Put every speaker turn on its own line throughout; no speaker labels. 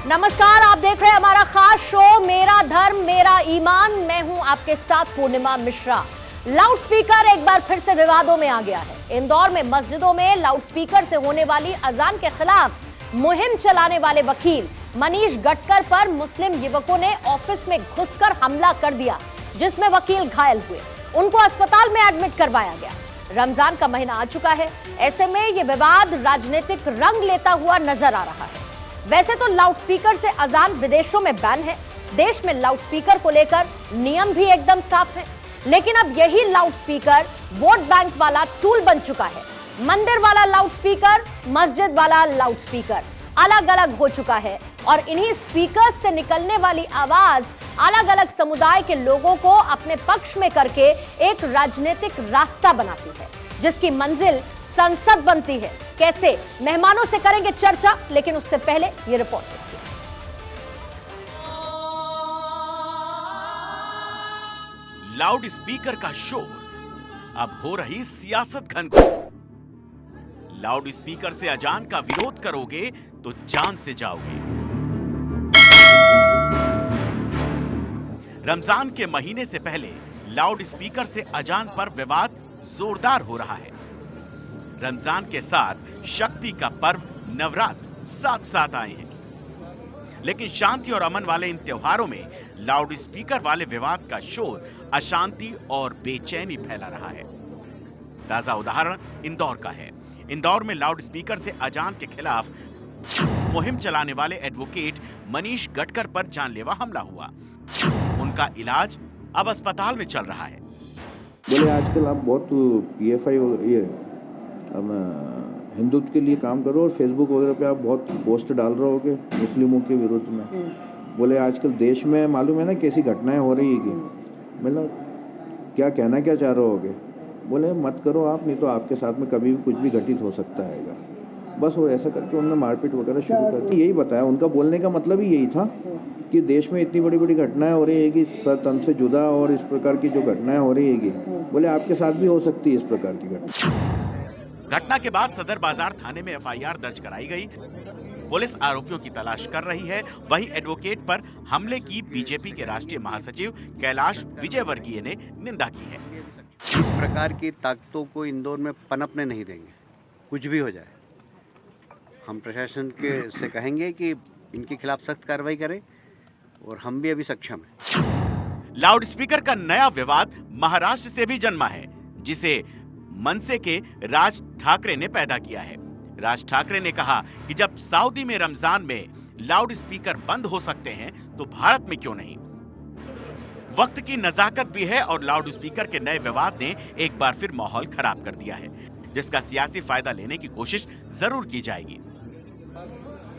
नमस्कार, आप देख रहे हैं हमारा खास शो मेरा धर्म मेरा ईमान। मैं हूं आपके साथ पूर्णिमा मिश्रा। लाउडस्पीकर एक बार फिर से विवादों में आ गया है। इंदौर में मस्जिदों में लाउडस्पीकर से होने वाली अजान के खिलाफ मुहिम चलाने वाले वकील मनीष गटकर पर मुस्लिम युवकों ने ऑफिस में घुसकर हमला कर दिया, जिसमें वकील घायल हुए। उनको अस्पताल में एडमिट करवाया गया। रमजान का महीना आ चुका है, ऐसे में यह विवाद राजनीतिक रंग लेता हुआ नजर आ रहा है। वैसे तो लाउडस्पीकर से अजान विदेशों में बैन है, देश में लाउडस्पीकर को लेकर नियम भी एकदम साफ है, लेकिन अब यही लाउडस्पीकर वोट बैंक वाला टूल बन चुका है। मंदिर वाला लाउडस्पीकर, मस्जिद वाला लाउडस्पीकर अलग अलग हो चुका है और इन्हीं स्पीकर्स से निकलने वाली आवाज अलग अलग समुदाय के लोगों को अपने पक्ष में करके एक राजनीतिक रास्ता बनाती है, जिसकी मंजिल संसद बनती है। कैसे, मेहमानों से करेंगे चर्चा, लेकिन उससे पहले ये रिपोर्ट देखिए।
लाउड स्पीकर का शोर, अब हो रही सियासत घनघोर। लाउड स्पीकर से अजान का विरोध करोगे तो जान से जाओगे। रमजान के महीने से पहले लाउड स्पीकर से अजान पर विवाद जोरदार हो रहा है। रमजान के साथ शक्ति का पर्व नवरात्र साथ साथ आए हैं, लेकिन शांति और अमन वाले इन त्योहारों में लाउड स्पीकर वाले विवाद का शोर अशांति और बेचैनी फैला रहा है। ताजा उदाहरण इंदौर का है। इंदौर में लाउड स्पीकर से अजान के खिलाफ मुहिम चलाने वाले एडवोकेट मनीष गटकर पर जानलेवा हमला हुआ। उनका इलाज अब अस्पताल में चल रहा है।
बोले आजकल आप बहुत पीएफआई ये हिंदुत्व के लिए काम करो और फेसबुक वगैरह पे आप बहुत पोस्ट डाल रहे होगे मुस्लिमों के विरुद्ध में। बोले आजकल देश में मालूम है ना कैसी घटनाएं हो रही है कि मतलब क्या कहना क्या चाह रहे होगे। बोले मत करो आप, नहीं तो आपके साथ में कभी भी कुछ भी घटित हो सकता है। बस वो ऐसा करके उन्होंने मारपीट वगैरह शुरू कर दी। यही बताया, उनका बोलने का मतलब ही यही था कि देश में इतनी बड़ी बड़ी घटनाएं हो रही है कि सर तन से जुदा और इस प्रकार की जो घटनाएं हो रही है, बोले आपके साथ भी हो सकती है इस प्रकार की
घटना के बाद सदर बाजार थाने में एफआईआर दर्ज कराई गई। पुलिस आरोपियों की तलाश कर रही है। वहीं एडवोकेट पर हमले की बीजेपी के राष्ट्रीय महासचिव कैलाश विजयवर्गीय ने निंदा की है।
इस प्रकार की ताकतों को इंदौर में पनपने नहीं देंगे, कुछ भी हो जाए। हम प्रशासन से कहेंगे कि इनके खिलाफ सख्त कार्रवाई करें और हम भी अभी सक्षम हैं।
लाउड स्पीकर का नया विवाद महाराष्ट्र से भी जन्मा है, जिसे मनसे के राज ठाकरे ने पैदा किया है। राज ठाकरे ने कहा कि जब सऊदी में रमजान में लाउड स्पीकर बंद हो सकते हैं तो भारत में क्यों नहीं। वक्त की नजाकत भी है और लाउड स्पीकर के नए विवाद ने एक बार फिर माहौल खराब कर दिया है, जिसका सियासी फायदा लेने की कोशिश जरूर की जाएगी।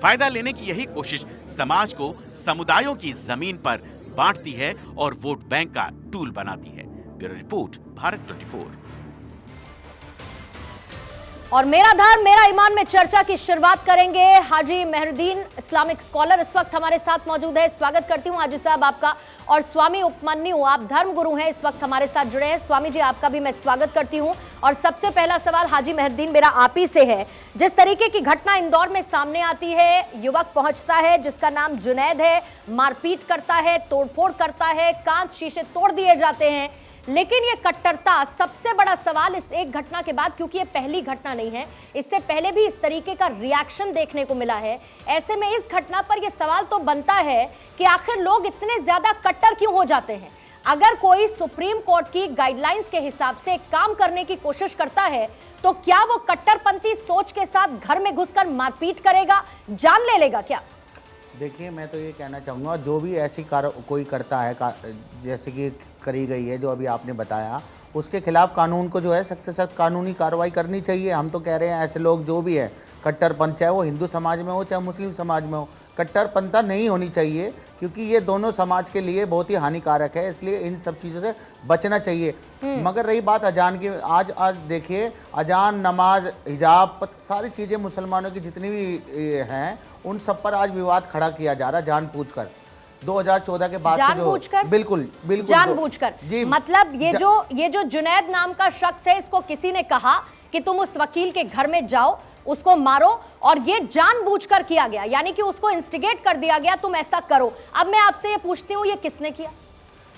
फायदा लेने की यही कोशिश समाज को समुदायों की जमीन पर बांटती है और वोट बैंक का टूल बनाती है। Bureau report, Bharat 24।
और मेरा धर्म मेरा ईमान में चर्चा की शुरुआत करेंगे। हाजी मेहरुद्दीन इस्लामिक स्कॉलर इस वक्त हमारे साथ मौजूद है। स्वागत करती हूं हाजी साहब आपका। और स्वामी उपमन्यु, आप धर्म गुरु हैं, इस वक्त हमारे साथ जुड़े हैं। स्वामी जी, आपका भी मैं स्वागत करती हूं। और सबसे पहला सवाल हाजी मेहरुद्दीन मेरा आप ही से है। जिस तरीके की घटना इंदौर में सामने आती है, युवक पहुंचता है जिसका नाम जुनैद है, मारपीट करता है, तोड़फोड़ करता है, कांच शीशे तोड़ दिए जाते हैं, लेकिन ये कट्टरता सबसे बड़ा सवाल इस एक घटना के बाद, क्योंकि ये पहली घटना नहीं है, इससे पहले भी इस तरीके का रिएक्शन देखने को मिला है। ऐसे में इस घटना पर यह सवाल तो बनता है कि आखिर लोग इतने ज्यादा कट्टर क्यों हो जाते हैं। अगर कोई सुप्रीम कोर्ट की गाइडलाइंस के हिसाब से काम करने की कोशिश करता है तो क्या वो कट्टरपंथी सोच के साथ घर में घुसकर मारपीट करेगा, जान ले लेगा क्या?
देखिए, मैं तो ये कहना चाहूँगा, जो भी ऐसी कोई करता है जैसे कि करी गई है जो अभी आपने बताया, उसके खिलाफ कानून को जो है सख्त से सख्त कानूनी कार्रवाई करनी चाहिए। हम तो कह रहे हैं ऐसे लोग जो भी है कट्टरपंथ, चाहे वो हिंदू समाज में हो चाहे मुस्लिम समाज में हो, कट्टरपंथा नहीं होनी चाहिए, क्योंकि ये दोनों समाज के लिए बहुत ही हानिकारक है। इसलिए इन सब चीज़ों से बचना चाहिए। मगर रही बात अजान की, आज देखिए, अजान, नमाज, हिजाब, सारी चीज़ें मुसलमानों की जितनी भी हैं उन सब पर आज विवाद खड़ा किया जा रहा है जानबूझकर। 2014 के बाद
जानबूझकर,
बिल्कुल
जानबूझकर जी। मतलब ये जो जुनैद नाम का शख्स है, इसको किसी ने कहा कि तुम उस वकील के घर में जाओ, उसको मारो, और ये जानबूझकर किया गया, यानी कि उसको इंस्टिगेट कर दिया गया तुम ऐसा करो। अब मैं आपसे ये पूछती हूँ, ये किसने किया?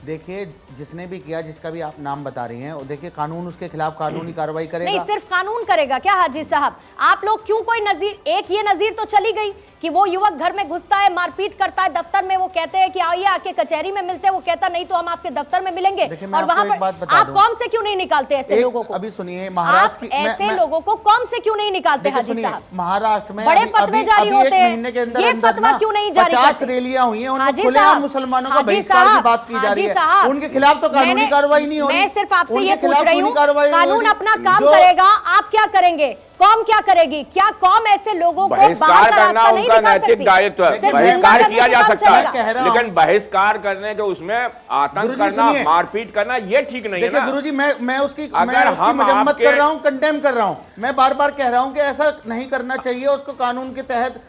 देखिए, जिसने भी किया, जिसका भी आप नाम बता रही हैं, देखिए कानून उसके खिलाफ कानूनी कार्रवाई करेगा।
नहीं, सिर्फ कानून करेगा क्या हाजी साहब? आप लोग क्यों कोई नजीर, एक ये नजीर तो चली गई कि वो युवक घर में घुसता है, मारपीट करता है, दफ्तर में वो कहते हैं कि आइए आके कचहरी में मिलते हैं, वो कहता नहीं तो हम आपके दफ्तर में मिलेंगे, और वहां पर आप कॉम से क्यों नहीं निकालते ऐसे लोगों को?
अभी सुनिए, महाराष्ट्र की
ऐसे लोगों को कॉम से क्यों नहीं निकालते हाजी साहब?
महाराष्ट्र में
बड़े फतवे जारी होते हैं,
महीने के अंदर
ये फतवा क्यों नहीं जारी करते?
50 रैलियां हुई हैं, उनमें खुलेआम मुसलमानों का बहिष्कार की बात की जा रही है, उनके खिलाफ तो कानूनी कार्रवाई नहीं हो रही।
मैं सिर्फ आपसे ये पूछ रही हूँ, कानून अपना काम करेगा, आप क्या करेंगे? कौम क्या करेगी? क्या कौम ऐसे लोगों को
बहिष्कार करना उनका नैतिक दायित्व है, बहिष्कार किया जा सकता है, लेकिन बहिष्कार करने के उसमें आतंक करना, मारपीट करना, ये ठीक नहीं है ना।
गुरुजी, मैं उसकी मजम्मत कर रहा हूँ, कंडेम कर रहा हूँ, मैं बार बार कह रहा हूँ कि ऐसा नहीं करना चाहिए। उसको कानून के तहत,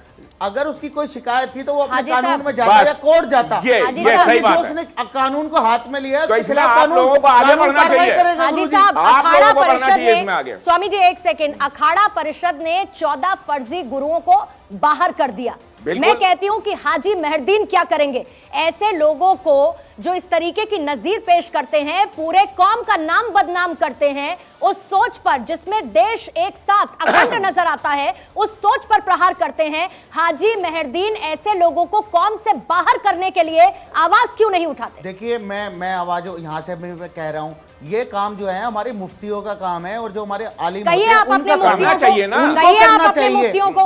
अगर उसकी कोई शिकायत थी तो वो अपने कानून में जाता या कोर्ट जाता।
ये सही बात है।
उसने कानून को हाथ में लिया,
तो इसलिए आप लोगों को आगे बढ़ना चाहिए।
हाजी साहब, अखाड़ा परिषद ने, स्वामी जी एक सेकंड, अखाड़ा परिषद ने 14 फर्जी गुरुओं को बाहर कर दिया। मैं कहती हूं कि हाजी मेहरदीन क्या करेंगे ऐसे लोगों को जो इस तरीके की नजीर पेश करते हैं, पूरे कौम का नाम बदनाम करते हैं, उस सोच पर जिसमें देश एक साथ अखंड नजर आता है, उस सोच पर प्रहार करते हैं। हाजी मेहरदीन ऐसे लोगों को कौम से बाहर करने के लिए आवाज क्यों नहीं उठाते?
देखिए, मैं आवाज यहां से मैं कह रहा हूं, ये काम जो है हमारे मुफ्तियों का काम है, और जो हमारे आलिम होते हैं उनका करना चाहिए ना, उनको करना चाहिए। देखिए, उनको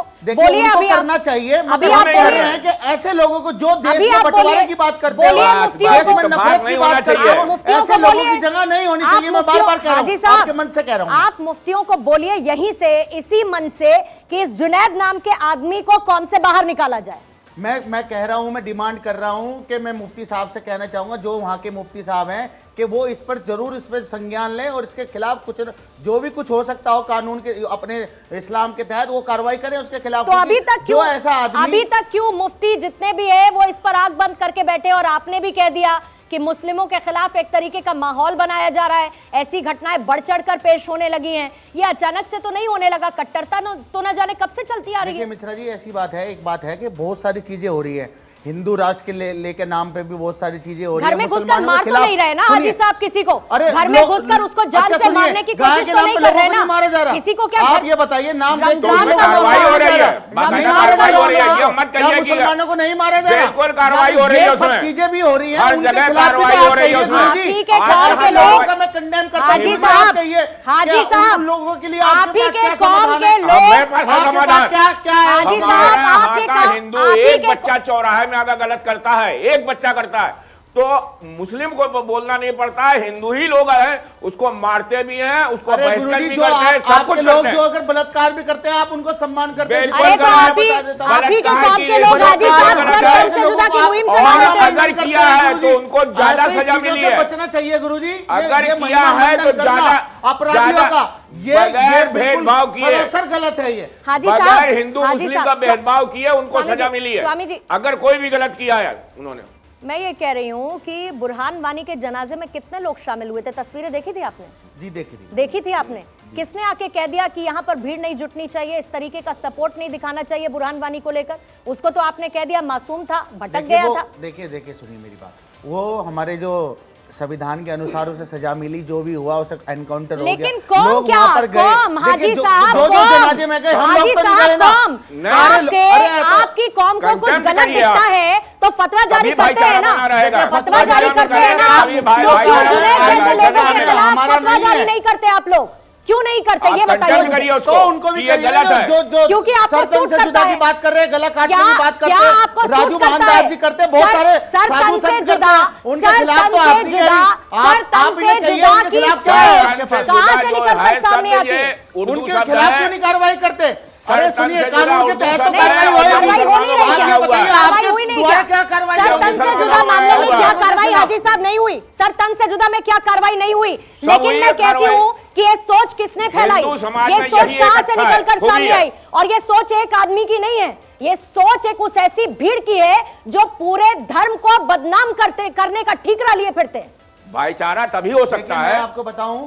करना चाहिए, मगर हम कह रहे हैं कि ऐसे लोगों को जो देश में बंटवारे की बात करते हैं, देश में नफरत की बात करते हैं, ऐसे लोगों की जगह नहीं होनी चाहिए। मैं बार बार कह रहा हूं, आपके मन से कह रहा हूं।
आप मुफ्तियों को बोलिए यहीं से, इसी मन से, कि इस जुनैद नाम के आदमी को कौम से बाहर निकाला जाए।
मैं कह रहा हूं, मैं डिमांड कर रहा हूं कि मैं मुफ्ती साहब से कहना चाहूंगा, जो वहां के मुफ्ती साहब हैं, कि वो इस पर जरूर, इस पर संज्ञान लें, और इसके खिलाफ कुछ जो भी कुछ हो सकता हो कानून के, अपने इस्लाम के तहत, वो कार्रवाई करें उसके खिलाफ।
तो अभी तक क्यों,
ऐसा आदमी,
अभी तक क्यों मुफ्ती जितने भी है वो इस पर आंख बंद करके बैठे? और आपने भी कह दिया कि मुस्लिमों के खिलाफ एक तरीके का माहौल बनाया जा रहा है, ऐसी घटनाएं बढ़ चढ़कर पेश होने लगी हैं। ये अचानक से तो नहीं होने लगा, कट्टरता तो न जाने कब से चलती आ रही है।
मिश्रा जी, ऐसी बात है, एक बात है कि बहुत सारी चीजें हो रही है, हिंदू राष्ट्र के लेके नाम पे भी बहुत सारी चीजें हो रही है।
घर में घुसकर मार तो नहीं रहे ना हाजी साहब किसी को? घर में घुसकर उसको जान से मारने की कोशिश तो नहीं कर रहे ना?
मारा जा रहा
किसी को क्या?
आप ये बताइए, नाम
कार्रवाई हो रही है,
मुसलमानों को नहीं मारा जा रहा,
बिल्कुल कार्रवाई हो रही है,
सब चीजें भी हो रही है,
हर जगह कार्रवाई हो रही है उसमें।
मैं कंडेम करता हूं
हाजी साहब,
लोगों के लिए
आप ही के कौम के लोग,
क्या
हाजी साहब, आप ये
हिंदू एक बच्चा चौराहे में अगर गलत करता है, एक बच्चा करता है, तो मुस्लिम को बोलना नहीं पड़ता है, हिंदू ही लोग हैं उसको मारते भी हैं, उसको बहिष्कार भी करते हैं, सब कुछ करते हैं।
जो अगर बलात्कार भी करते हैं, आप उनको सम्मान करते हैं।
अरे तो आप ही के कौम के लोग हाजी साहब सर से जुदा की मुहिम चला रहे हैं।
अगर किया है तो उनको ज्यादा सजा मिली है,
बचना चाहिए गुरुजी।
अगर किया है तो ज्यादा
अपराधियों का ये
भेदभाव किए,
सर गलत है ये
हाजी साहब।
अगर हिंदू मुस्लिम का भेदभाव किए उनको सजा मिली है, अगर कोई भी गलत किया है उन्होंने।
मैं ये कह रही हूँ कि बुरहान वानी के जनाजे में कितने लोग शामिल हुए थे? तस्वीरें देखी थी आपने?
जी देखी थी।
देखी थी आपने? किसने आके कह दिया कि यहाँ पर भीड़ नहीं जुटनी चाहिए, इस तरीके का सपोर्ट नहीं दिखाना चाहिए बुरहान वानी को लेकर? उसको तो आपने कह दिया मासूम था, भटक गया था।
देखिए सुनिए मेरी बात, वो हमारे जो संविधान के अनुसार उसे सजा मिली, जो भी हुआ उसे एनकाउंटर हो गया।
लेकिन कौम
लोग
क्या?
वहां पर गए,
हाजी साहब,
जो जनाजे में गए, हम लोग तो नहीं गए ना।
आपकी कौम को कुछ गलत दिखता है तो फतवा जारी करते हैं ना, फतवा जारी करते हैं ना आप। फतवा जारी नहीं करते आप लोग, क्यों नहीं करते ये बताइए?
तो उनको भी गलत है, जो
क्योंकि आपको सूट
से जुदा की बात कर रहे हैं, गला काटने की बात करते हैं, राजू मोहनदास जी करते हैं, बहुत सारे साधु संत करते हैं, उनके खिलाफ तो आप नहीं कह रही, आप ही ने कही है उनके खिलाफ
कहां से निकलकर सामने आती है?
उनके खिलाफ क्यों नहीं कार्रवाई करते? अरे सुनिए, कानून के तहत तो कार्रवाई हो रही है, आप बताइए आपके द्वारा क्या कार्रवाई?
सर तन से जुदा मामले में क्या कार्रवाई हाजी साहब नहीं हुई? सर तन से जुदा में क्या कार्रवाई नहीं हुई? लेकिन मैं कहती हूँ कि ये सोच किसने फैलाई, ये सोच कहां से निकलकर सामने आई? और ये सोच एक आदमी की नहीं है, ये सोच एक उस ऐसी भीड़ की है जो पूरे धर्म को बदनाम करने का ठीकरा लिए फिरते हैं।
भाईचारा तभी हो सकता है।
मैं आपको बताऊं,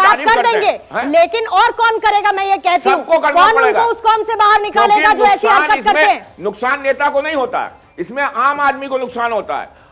अच्छा, आप
तारीफ
कर
करते
देंगे,
हैं।
लेकिन और कौन करेगा, मैं ये कहती हूँ,
सबको करना
कौन
पड़ेगा।
उनको उस कौम से बाहर निकालेगा
क्योंकि
जो ऐसी
नुकसान
हरकत करते हैं?
नुकसान नेता को नहीं होता है, इसमें आम आदमी को नुकसान होता है।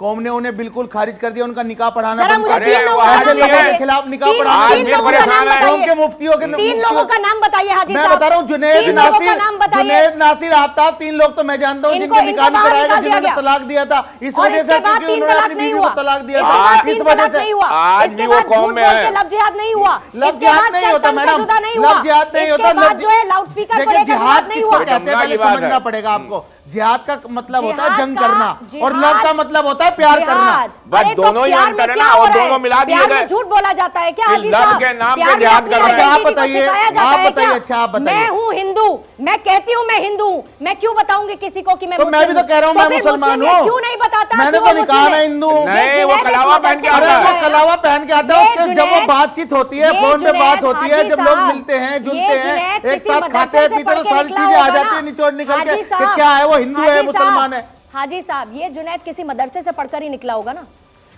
कौम ने उन्हें बिल्कुल खारिज कर दिया, उनका निकाह पढ़ाना
जरा
बंद
मुझे
कर दिया।
तीन लोगों का
ऐसे
नाम
लोगों
बताइए।
के खिलाफ निकाह
तीन
पढ़ाना
लोगों का नाम
परेशान है।
बताइए।
उनके मुफ्तियों के
तीन लोगों का नाम बताइए हाजी
मैं
साहब।
बता रहा हूँ, जुनैद
तीन लोगों का नाम बताइए।
जुनैद नासिर आफ्ताब, 3 लोग तो मैं जानता हूँ जिनके निकाह नहीं कराएगा, जिन्होंने तलाक दिया था इस वजह से, क्योंकि उन्होंने अपनी बीवी को तलाक दिया था, इस वजह से।
आज भी वो कौम में है।
लव जिहाद नहीं हुआ,
लव जिहाद नहीं होता मैडम, लव जिहाद नहीं होता।
जो है लाउड स्पीकर को लेकर
जिहाद
नहीं
किसको
हुआ।
कहते हैं पहले समझना पड़ेगा आपको। जिहाद का मतलब होता है जंग करना, और लव का मतलब होता है प्यार करना।
बस दोनों ही अंतर है ना, और दोनों मिला दिए गए।
झूठ बोला जाता है क्या हाजी
लव
साहब?
के नाम पे जिहाद कर रहे हैं।
आप बताइए, आप बताइए, अच्छा आप बताइए।
मैं हूँ हिंदू, मैं कहती हूँ मैं हिंदू हूँ, मैं क्यों बताऊंगी किसी को कि मैं
तो मैं भी तो कह रहा हूँ मैं मुसलमान हूँ,
क्यों नहीं बताता?
मैंने तो निकाह में हिंदू हूँ।
नहीं, वो कलावा पहन के आता
अरे वो
है।
कलावा पहन के आता है, उसके जब वो बातचीत होती है, फोन पे बात होती है, जब लोग मिलते हैं, जुलते हैं, एक साथ खाते हैं पीते, तो सारी चीजें आ जाती है निचोड़ निकल के कि क्या है वो, हिंदू है मुसलमान है।
हाजी साहब, ये जुनैद किसी मदरसे से पढ़कर ही निकला होगा ना।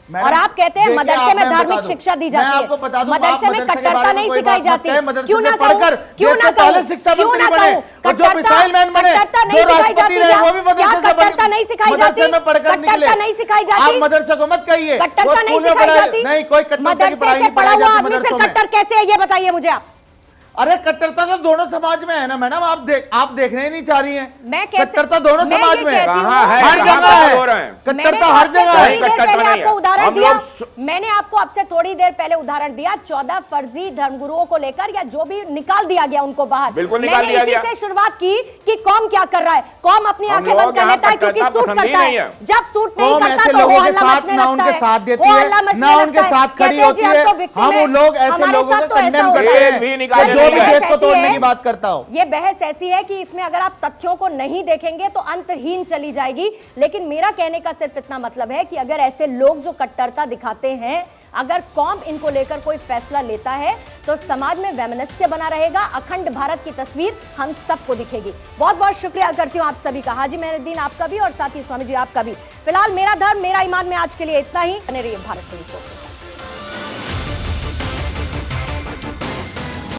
मैडम,
और आप कहते हैं
देखिए,
मदरसे में
मैं
धार्मिक
बता दूं,
शिक्षा दी
मैं
जाती है।
आपको बता दूं, आप
मदरसे में
मदरसे के
कट्टरता
बारे में
नहीं
कोई
सिखाई
बात मत
जाती।
कहें, मदरसे
क्यों
से
ना
पढ़कर
कहूं? क्यों
देश
ना
के पहले
कहूं?
शिक्षा
क्यों
मंत्री
ना
बने,
कहूं?
और जो मिसाइल मैन बने,
कट्टरता नहीं
जो
सिखाई
राष्ट्रपति
जाती
रहे,
क्या?
वो भी मदरसे से
कट्टरता नहीं सिखाई जाती?
मदरसे में पढ़कर निकले।
कट्टरता नहीं सिखाई जाती?
आप मदरसे को मत कहिए, वो
कट्टरता नहीं
स्कूल में
सिखाई
पढ़ाई
जाती?
नहीं, कोई कट्टरता की
मदरसे
पढ़ाई
से
नहीं
पढ़ा
पढ़ाई
हुआ
जाती
आदमी
मदरसों
फिर
में।
कट्टर कैसे है, ये बताइए मुझे आप।
अरे कट्टरता तो दोनों समाज में है ना मैडम, आप देखने ही नहीं चाह रही हैं।
मैं कैसे-
कट्टरता दोनों
मैं
समाज
ये
में है,
कहती हूँ-
कहाँ है,
हर
कहाँ
जगह
पर
है,
हो रहे हैं?
कट्टरता हर जगह
थोड़ी
है।
देर
कट्टरता
पहले
नहीं है।
आपको उदाहरण
हम
दिया,
लोग
मैंने आपको आपसे थोड़ी देर पहले उदाहरण दिया 14 फर्जी धर्मगुरुओं को लेकर, या जो भी निकाल दिया गया उनको बाहर।
बिल्कुल निकाल
मैंने
दिया
इसी
गया।
से शुरुआत की कि कौम क्या कर रहा है। कौम अपनी
हम
आंखें बंद
लोग
कर
यहाँ
लेता है क्योंकि
कट्टरता
सूट
पसंद ही
करता
नहीं
है।
है।
जब सूट नहीं
कौम
करता
ऐसे
तो वो
लोगों के
हल्ला
साथ
मचने
ना
लगता
उनके
है।
साथ देती
वो
है,
हल्ला मचने
ना उनके
लगता है।
साथ खड़ी
कहते हैं
होती
जी,
है।
आप तो victim
हम
हैं।
लोग ऐसे
हमारे
लोगों
साथ
को
तो ऐसा
कंडेम
होता
करते
है।
एक भी
हैं
निकाले
जो
नहीं
भी
गए।
देश को
ऐसी
तोड़ने
है-
की बात करता हो।
ये बहस ऐसी है कि इसमें अगर आप तथ्यों को नहीं देखेंगे तो अंतहीन चली जाएगी। लेकिन मेरा कहने का सिर्फ इतना मतलब है कि अगर ऐसे लोग जो कट्टरता दिखाते हैं, अगर कौम इनको लेकर कोई फैसला लेता है तो समाज में वैमनस्य बना रहेगा, अखंड भारत की तस्वीर हम सबको दिखेगी। बहुत बहुत शुक्रिया करती हूँ आप सभी का। हाजी मेहरुद्दीन आपका भी, और साथ ही स्वामी जी आपका भी। फिलहाल मेरा धर्म मेरा ईमान में आज के लिए इतना ही। बने रहिए भारत न्यूज़ के साथ।